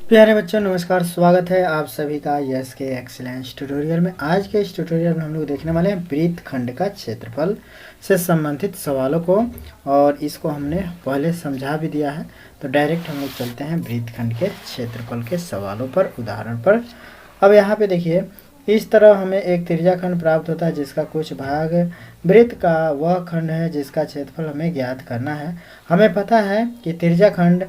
प्यारे बच्चों नमस्कार, स्वागत है आप सभी का यस के एक्सीलेंस ट्यूटोरियल में। आज के इस ट्यूटोरियल में हम लोग देखने वाले हैं वृत्तखंड का क्षेत्रफल से संबंधित सवालों को, और इसको हमने पहले समझा भी दिया है। तो डायरेक्ट हम लोग चलते हैं वृत्तखंड के क्षेत्रफल के सवालों पर, उदाहरण पर। अब यहाँ पे देखिए, इस तरह हमें एक त्रिज्याखंड प्राप्त होता है जिसका कुछ भाग वृत्त का वह खंड है जिसका क्षेत्रफल हमें ज्ञात करना है। हमें पता है कि त्रिज्याखंड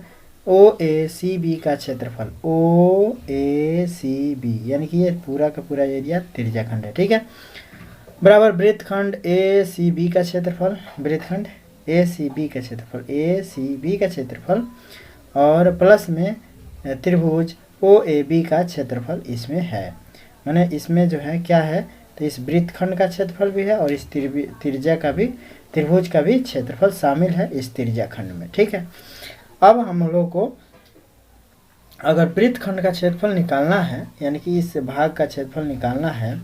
OACB का क्षेत्रफल OACB यानी कि ये पूरा का पूरा एरिया त्रिज्याखंड है, ठीक है। बराबर वृत्तखंड ACB का क्षेत्रफल, वृत्तखंड ACB का क्षेत्रफल, ACB का क्षेत्रफल, और प्लस में त्रिभुज OAB का क्षेत्रफल इसमें है। माने इसमें जो है क्या है, तो इस वृत्तखंड का क्षेत्रफल भी है और इस त्रिज्या का भी, त्रिभुज का भी क्षेत्रफल शामिल है इस त्रिज्याखंड में, ठीक है। अब हम लोगों को अगर वृत्तखंड का क्षेत्रफल निकालना है, यानी कि इस भाग का क्षेत्रफल निकालना है,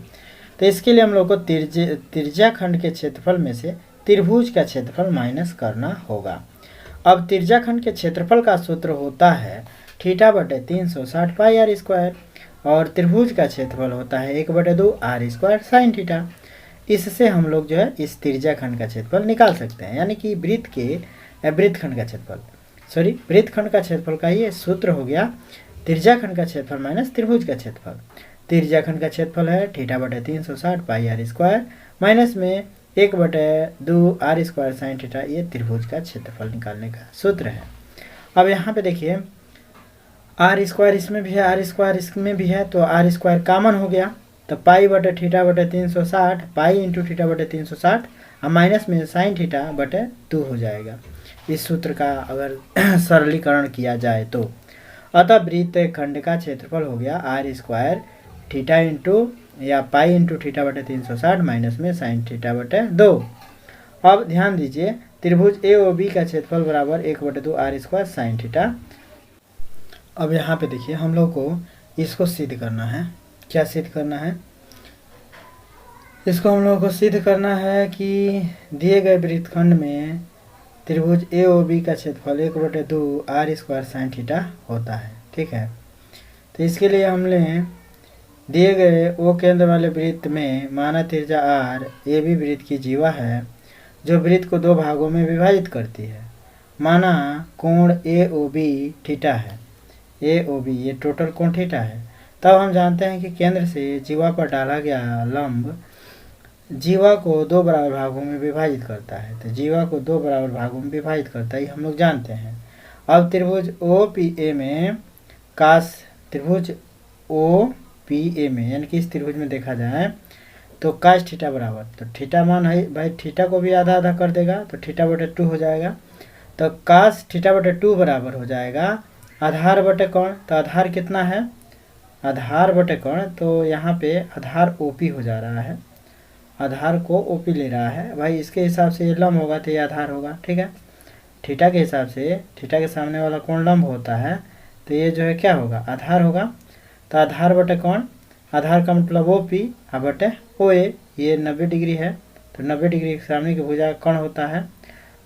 तो इसके लिए हम लोग को त्रिज्याखंड के क्षेत्रफल में से त्रिभुज का क्षेत्रफल माइनस करना होगा। अब त्रिज्याखंड के क्षेत्रफल का सूत्र होता है θ/360 पाई r स्क्वायर, और त्रिभुज का क्षेत्रफल होता है 1/2 r स्क्वायर साइन थीटा। इससे हम लोग जो है इस त्रिज्याखंड का क्षेत्रफल निकाल सकते हैं, यानी कि वृत्तखंड का क्षेत्रफल, वृत्तखंड का क्षेत्रफल का ये सूत्र हो गया त्रिज्याखंड का क्षेत्रफल माइनस त्रिभुज का क्षेत्रफल। त्रिज्याखंड का क्षेत्रफल है θ/360 पाई r स्क्वायर माइनस में 1/2 r स्क्वायर साइन थीटा, ये त्रिभुज का क्षेत्रफल निकालने का सूत्र है। अब यहाँ पे देखिए, r स्क्वायर इसमें भी है, r स्क्वायर इसमें भी है, तो r स्क्वायर कॉमन हो गया, तो π/θ/360 पाई इंटू θ/360 और माइनस में साइन θ/2 हो जाएगा। इस सूत्र का अगर सरलीकरण किया जाए तो, अतः वृत्तखंड का क्षेत्रफल हो गया r स्क्वायर थीटा इंटू या पाई इंटू θ/360 माइनस में साइन θ/2। अब ध्यान दीजिए, त्रिभुज AOB का क्षेत्रफल बराबर 1/2 r स्क्वायर साइन थीटा। अब यहाँ पे देखिए, हम लोग को इसको सिद्ध करना है। क्या सिद्ध करना है? इसको हम लोग को सिद्ध करना है कि दिए गए वृत्तखंड में त्रिभुज AOB का क्षेत्रफल 1/2 r स्क्वायर साइन थीटा होता है, ठीक है। तो इसके लिए हमने दिए गए O केंद्र वाले वृत्त में माना त्रिज्या r AB वृत्त की जीवा है जो वृत्त को दो भागों में विभाजित करती है। माना कोण AOB थीटा है, AOB ये टोटल कोण थीटा है। तब हम जानते हैं कि केंद्र से जीवा पर डाला गया लंब जीवा को दो बराबर भागों में विभाजित करता है। तो जीवा को दो बराबर भागों में विभाजित करता है, हम लोग जानते हैं। अब त्रिभुज OPA में काश, त्रिभुज OPA में यानी कि इस त्रिभुज में देखा जाए तो काश थीटा बराबर, तो थीटा मान है भाई, थीटा को भी आधा आधा कर देगा तो θ/2 हो जाएगा। तो काश θ/2 बराबर हो जाएगा आधार बटे कोण। तो आधार कितना है? आधार बटे कोण, तो यहाँ पे आधार OP हो जा रहा है, आधार को OP ले रहा है भाई। इसके हिसाब से ये लंब होगा तो ये आधार होगा, ठीक है। थीटा के हिसाब से, थीटा के सामने वाला कोण लंब होता है, तो ये जो है क्या होगा? आधार होगा। तो आधार बटे कोण, आधार का मतलब OP बटे OA, ये 90 डिग्री है, तो 90 डिग्री के सामने की भुजा कोण होता है,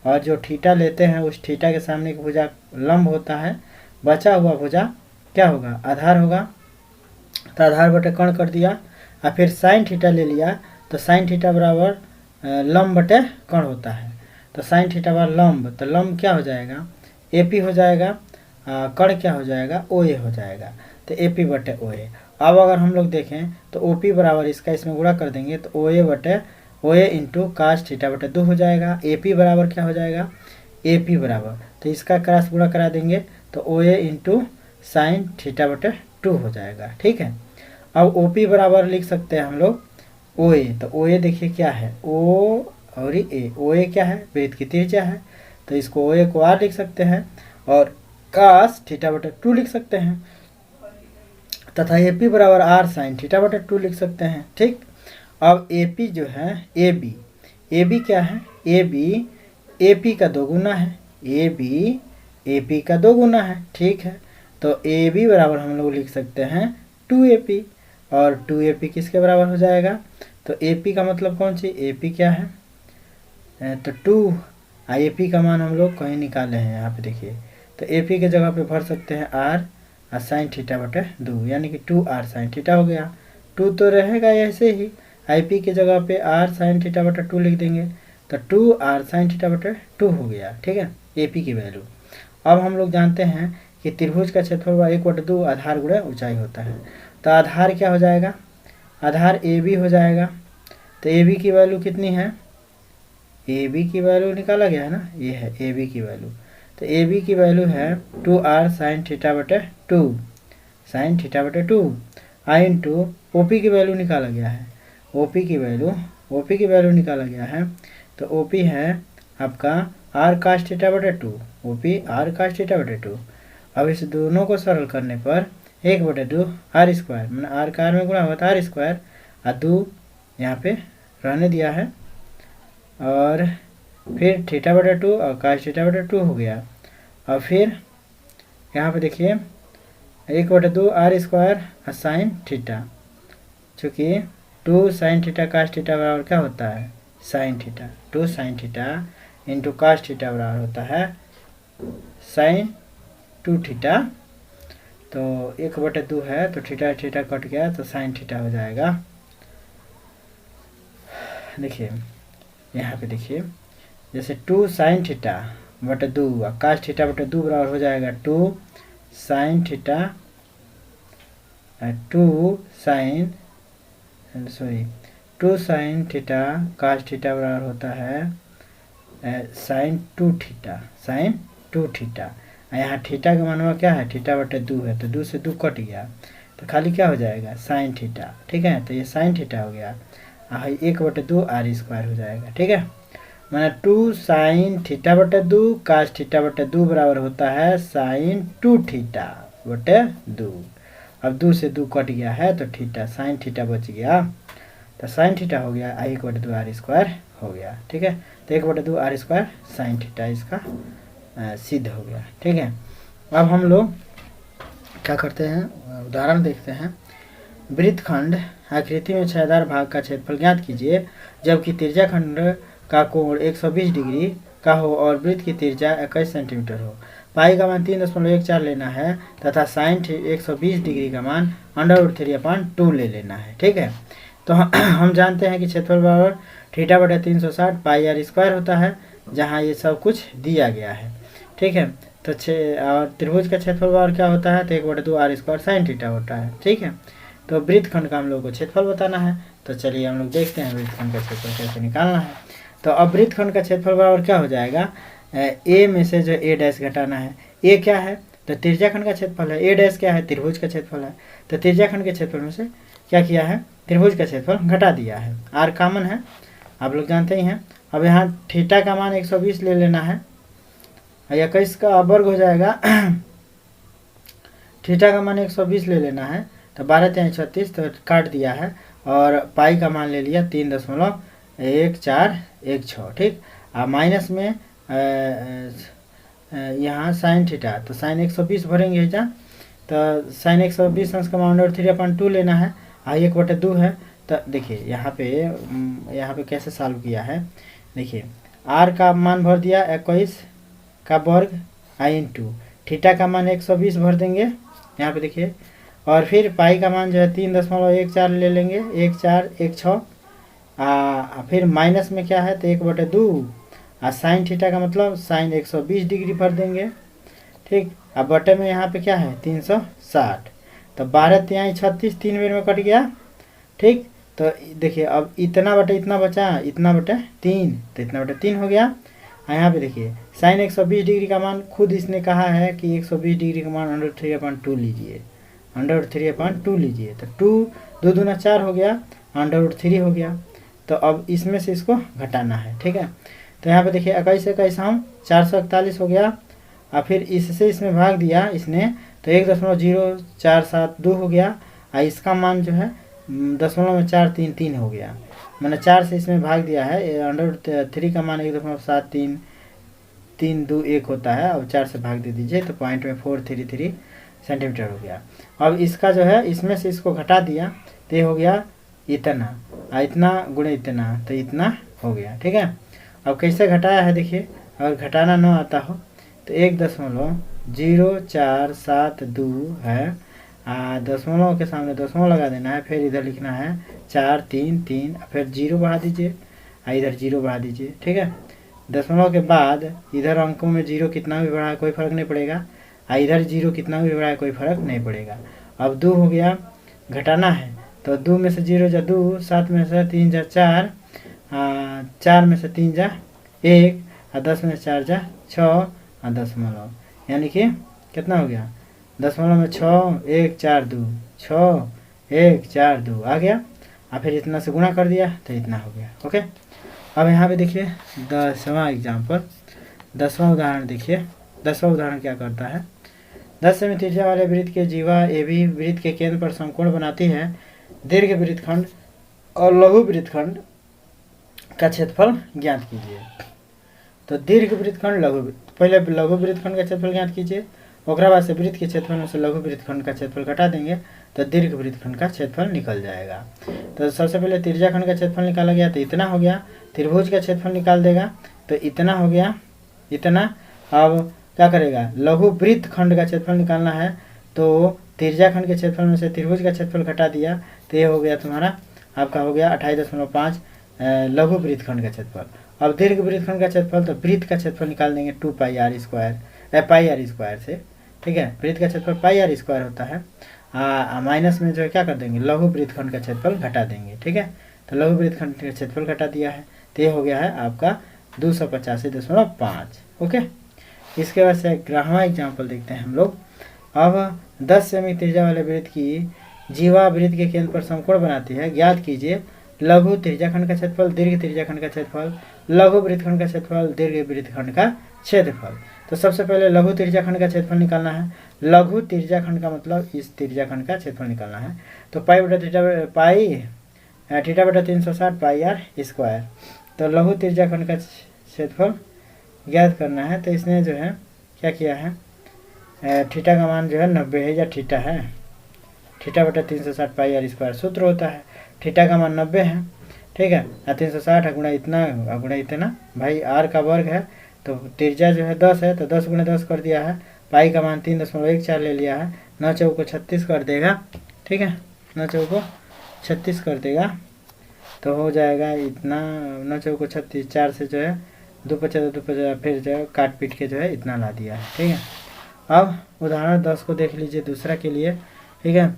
और जो थीटा लेते हैं उस थीटा के सामने की भुजा लंब होता है। बचा हुआ भुजा क्या होगा? आधार होगा। तो आधार बटे कोण कर दिया, और फिर साइन थीटा ले लिया, तो साइन थीटा बराबर लंब बटे कोण होता है। तो साइन थीटा बराबर लंब, तो लंब क्या हो जाएगा? AP हो जाएगा, कोण क्या हो जाएगा? OA हो जाएगा। तो AP बटे OA। अब अगर हम लोग देखें तो OP बराबर इसका इसमें गुणा कर देंगे तो OA इंटू काश θ/2 हो जाएगा। AP बराबर क्या हो जाएगा? AP बराबर, तो इसका क्रॉस गुणा करा देंगे तो OA इंटू साइन θ/2 हो जाएगा, ठीक है। अब OP बराबर लिख सकते हैं हम लोग OA। तो OA देखिए क्या है? O और A। OA क्या है? वृत्त की त्रिज्या है, तो इसको OA को R लिख सकते हैं और cos θ/2 लिख सकते हैं, तथा AP बराबर R साइन θ/2 लिख सकते हैं, ठीक। अब AP जो है AB क्या है? AP का 2 गुना है, AP का 2 गुना है, ठीक है। तो AB बराबर हम लोग लिख सकते हैं 2AP, और 2AP किसके बराबर हो जाएगा? तो AP का मतलब कौन सी? AP क्या है? तो 2 AP का मान हम लोग कहीं निकाले हैं, यहाँ पे देखिए। तो AP के जगह पे भर सकते हैं R, और साइन थीटा बटे 2 यानी कि 2r साइन थीटा हो गया। 2 तो रहेगा ऐसे ही, IP की जगह पे r साइन थीटा बटे 2 लिख देंगे तो 2r साइन थीटा बटे 2 हो गया। ठीक है, AP की वैल्यू। अब हम लोग जानते हैं कि त्रिभुज का क्षेत्रफल 1/2 आधार गुणे ऊंचाई होता है। तो आधार क्या हो जाएगा, आधार AB हो जाएगा। तो AB की वैल्यू कितनी है, AB की वैल्यू निकाला गया है ना, ये है AB की वैल्यू। तो AB की वैल्यू है 2r साइन थीटा बटे 2 साइन थीटा बटे 2 आई इंटू OP की वैल्यू निकाला गया है, OP की वैल्यू निकाला गया है। तो OP है आपका r cos थीटा बटे 2, OP r cos थीटा बटे 2। अब इस दोनों को सरल करने पर 1/2 r स्क्वायर, मैंने r का r में गुणा हुआ था r स्क्वायर, और 2 यहाँ पे रहने दिया है, और फिर थीटा बटे 2 और cos थीटा बटे 2 हो गया। और फिर यहाँ पे देखिए 1/2 r स्क्वायर और साइन थीटा, चूँकि 2 साइन थीटा cos थीटा बराबर क्या होता है, sine theta. 2 sine theta into cos theta बराबर होता है साइन 2 थीटा। तो 1/2 है तो थीटा थीटा कट गया तो साइन थीटा हो जाएगा। देखिए यहाँ पे देखिए, जैसे 2 साइन थीटा बटे 2 और cos थीटा बटे 2 बराबर हो जाएगा 2 sine theta 2 sine theta cos theta बराबर होता है साइन 2 थीटा। यहाँ थीटा का मानवा क्या है, थीटा बटे 2 है, तो 2 से 2 कट गया तो खाली क्या हो जाएगा, साइन थीटा। ठीक है, तो ये साइन थीटा हो गया, 1/2 r स्क्वायर हो जाएगा। ठीक है, मैंने 2 साइन थीटा बटे 2 cos थीटा बटे 2 बराबर होता है साइन 2 थीटा बटे 2। अब 2 से 2 कट गया है तो थीटा, साइन थीटा बच गया, तो साइन थीटा हो गया 1/2 r स्क्वायर हो गया। ठीक है, तो 1/2 r स्क्वायर साइन थीटा इसका सिद्ध हो गया। ठीक है, अब हम लोग क्या करते हैं, उदाहरण देखते हैं। वृत्तखंड आकृति में छायादार भाग का क्षेत्रफल ज्ञात कीजिए जबकि त्रिज्याखंड का कोण 120 डिग्री का हो और वृत्त की त्रिज्या 21 सेंटीमीटर हो। पाई का मान 3.14 लेना है तथा साइन 120 डिग्री का मान √3/2 ले लेना है। ठीक है, तो हम जानते हैं कि क्षेत्रफल बराबर थीटा बटे 360 पाई r स्क्वायर होता है, जहाँ ये सब कुछ दिया गया है। ठीक है, तो और त्रिभुज का क्षेत्रफल बराबर क्या होता है, तो 1/2 r स्क्वायर साइन थीटा होता है। ठीक है, तो वृत्तखंड का हम लोग को क्षेत्रफल बताना है, तो चलिए हम लोग देखते हैं वृत्तखंड का क्षेत्रफल कैसे निकालना है। तो अब वृत्तखंड का क्षेत्रफल बराबर क्या हो जाएगा, ए में से जो ए डैश घटाना है, ए क्या है, तो त्रिज्याखंड का क्षेत्रफल है, ए डैश क्या है, त्रिभुज का क्षेत्रफल है, तो त्रिज्याखंड के क्षेत्रफल में से क्या किया है, त्रिभुज का क्षेत्रफल घटा दिया है। आर कॉमन है, आप लोग जानते ही हैं। अब यहाँ थीटा का मान 120 ले लेना है, 21 का वर्ग हो जाएगा, थीटा का मान 120 ले लेना है, तो 12×36 तो काट दिया है, और पाई का मान ले लिया 3.1416। ठीक, और माइनस में यहाँ साइन थीटा, तो साइन 120 भरेंगे जहाँ, तो साइन 120 अंश का मान √3/2 लेना है, 1/2 है। तो देखिए यहाँ पे कैसे सॉल्व किया है, देखिए r का मान भर दिया 21 का वर्ग आई इंटू थीटा का मान 120 भर देंगे यहाँ पे देखिए, और फिर पाई का मान जो है 3.14 ले लेंगे, 1416, फिर माइनस में क्या है तो 1/2, और साइन थीटा का मतलब साइन 120 डिग्री भर देंगे। ठीक, अब बटे में यहाँ पे क्या है 360, तो 12×36 3 बेर में कट गया। ठीक, तो देखिए अब इतना बटे इतना बचा, इतना बटे 3, तो इतना बटे 3 हो गया। यहाँ पे देखिए साइन 120 डिग्री का मान खुद इसने कहा है कि 120 डिग्री का मान √3/2 लीजिए, √3/2 लीजिए, तो 2 2 दूना 4 हो गया, √3 हो गया। तो अब इसमें से इसको घटाना है। ठीक है, तो यहाँ पे देखिए 21 से 21 हम 441 हो गया, और फिर इससे इसमें भाग दिया इसने, तो 1.0472 हो गया, और इसका मान जो है 0.433 हो गया, मैंने 4 से इसमें भाग दिया है, √3 का मान 1.7321 होता है, अब 4 से भाग दे दीजिए तो पॉइंट में 433 सेंटीमीटर हो गया। अब इसका जो है इसमें से इसको घटा दिया तो ये हो गया इतना, इतना गुणे इतना, तो इतना हो गया। ठीक है, अब कैसे घटाया है देखिए, अगर घटाना न आता हो तो 1.0 0,472 है। दशमलव के सामने दशमलव लगा देना है, फिर इधर लिखना है 433, फिर 0 बढ़ा दीजिए, इधर 0 बढ़ा दीजिए, ठीक है। दशमलव के बाद इधर अंकों में 0 कितना भी बढ़ा है कोई फर्क नहीं पड़ेगा, इधर 0 कितना भी बढ़ा है कोई फर्क नहीं पड़ेगा। अब 2 हो गया, घटाना है तो 2 में से 0 जा 2, 7 में से 3 जा 4, 4 में से 3 जा 1, 10 में से 4 जा 6, दशमलव, यानी कि कितना हो गया, दशमलव में 6, 1, 4, 2, 6, 1, 4, 2 आ गया। और फिर इतना से गुणा कर दिया तो इतना हो गया। ओके, अब यहाँ पे देखिए 10वां एग्जाम्पल, 10वां उदाहरण देखिए। 10वां उदाहरण क्या करता है, 10 सेमी त्रिज्या वाले वृत्त के जीवा AB वृत्त के केंद्र पर समकोण बनाती है। दीर्घ वृत्तखंड और लघु वृत्तखंड का क्षेत्रफल ज्ञात कीजिए। तो दीर्घ वृत्तखंड पहले लघु वृत्तखंड का क्षेत्रफल ज्ञात कीजिए, ओकरा बाद से वृत्त के क्षेत्रफल में से लघु वृत्तखंड का क्षेत्रफल घटा देंगे तो दीर्घ वृत्तखंड का क्षेत्रफल निकल जाएगा। तो सबसे पहले त्रिज्याखंड का क्षेत्रफल निकाला गया तो इतना हो गया, त्रिभुज का क्षेत्रफल निकाल देगा तो इतना हो गया, इतना। अब क्या करेगा, लघु वृत्तखंड का क्षेत्रफल निकालना है तो त्रिज्याखंड के क्षेत्रफल में से त्रिभुज का क्षेत्रफल घटा दिया तो ये हो गया तुम्हारा, आपका हो गया 28.5 लघु वृत्तखंड का क्षेत्रफल। अब दीर्घ वृत्तखंड का क्षेत्रफल, तो वृत्त का क्षेत्रफल निकाल देंगे 2πr² πr² से, ठीक है। वृत्त का क्षेत्रफल πr² होता है, माइनस में जो है क्या कर देंगे, लघु वृत्तखंड का क्षेत्रफल घटा देंगे, ठीक है। तो लघु वृत्तखंड का क्षेत्रफल घटा दिया है तो ये हो गया है आपका 285.5। ओके, इसके बाद से 11वां एग्जाम्पल देखते हैं हम लोग। अब 10 सेमी त्रिज्या वाले वृत्त की जीवा वृत्त के केंद्र पर समकोण बनाती है, ज्ञात कीजिए लघु त्रिज्याखंड का क्षेत्रफल, दीर्घ त्रिज्याखंड का क्षेत्रफल, लघु वृत्तखंड का क्षेत्रफल, दीर्घ वृत्तखंड का क्षेत्रफल। तो सबसे पहले लघु त्रिज्याखंड का क्षेत्रफल निकालना है। लघु त्रिज्याखंड का मतलब इस त्रिज्याखंड का क्षेत्रफल निकालना है। तो थीटा बटा 360 πr²। तो लघु त्रिज्याखंड का क्षेत्रफल ज्ञात करना है तो इसने जो है क्या किया है, थीटा का मान जो है 90 है, या थीटा है, थीटा बटा 360 πr² सूत्र होता है। थीटा का मान 90 है, ठीक है। 360 गुणा इतना गुणा इतना, भाई r का वर्ग है तो त्रिज्या जो है 10 है तो 10 गुणा 10 कर दिया है, पाई का मान 3.14 ले लिया है, 9 चौको 36 कर देगा, ठीक है। 9 चौको 36 कर देगा तो हो जाएगा इतना, 9 चौको 36, 4 से जो है 2 फिर जो है काट पीट के जो है इतना ला दिया है, ठीक है। अब उदाहरण 10 को देख लीजिए दूसरा के लिए, ठीक है।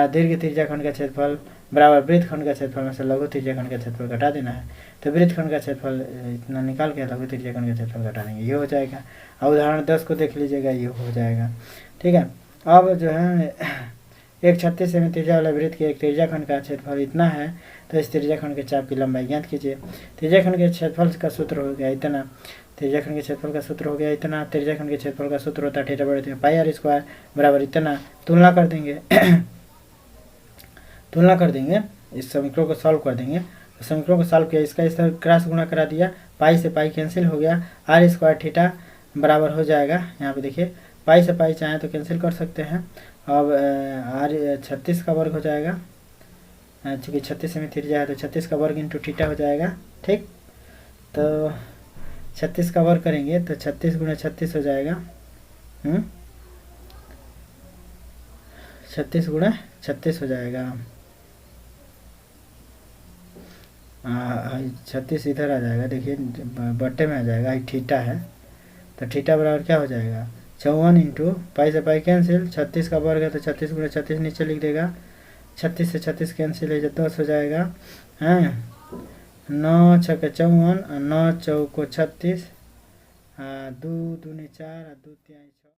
दीर्घ त्रिज्याखंड का क्षेत्रफल बराबर वृत्तखंड का क्षेत्रफल में से लघु त्रिज्याखंड का क्षेत्रफल घटा देना है। तो वृत्तखंड का क्षेत्रफल इतना निकाल के लघु त्रिज्याखंड का क्षेत्रफल घटा देंगे, ये हो जाएगा। अब उदाहरण 10 को देख लीजिएगा, ये हो जाएगा, ठीक है। अब जो है एक 36 सेमी त्रिज्या वाला वृत्त के एक त्रिज्याखंड का क्षेत्रफल इतना है तो इस त्रिज्याखंड के चाप की लंबाई ज्ञात कीजिए। त्रिज्याखंड के क्षेत्रफल का सूत्र हो गया इतना, त्रिज्याखंड के क्षेत्रफल का सूत्र हो गया इतना। त्रिज्याखंड के क्षेत्रफल का सूत्र होता है थीटा बटा πr² बराबर इतना। तुलना कर देंगे तुलना कर देंगे, इस समीकरण को सॉल्व कर देंगे। तो समीकरण को सॉल्व किया, इसका इस तरह क्रॉस गुणा करा दिया, पाई से पाई कैंसिल हो गया, r² थीटा बराबर हो जाएगा। यहाँ पे देखिए पाई से पाई चाहे तो कैंसिल कर सकते हैं। अब 36 का वर्ग हो जाएगा, चूँकि 36 सेमी त्रिज्या है तो 36 का वर्ग इंटू थीटा हो जाएगा, ठीक। तो 36 का वर्ग करेंगे तो 36 गुणा 36 हो जाएगा, 36 गुणा 36 हो जाएगा, 36 इधर आ जाएगा, देखिए बट्टे में आ जाएगा, थीटा है तो थीटा बराबर क्या हो जाएगा 54 इंटू पाई से पाई कैंसिल, 36 का वर्ग है तो 36 गुणा 36 नीचे लिख देगा, 36 से 36 कैंसिल है तो 10 हो जाएगा, हैं 9 छक्के 54, 9 चौको 36, 2 दूनी 4, 2 तिहाई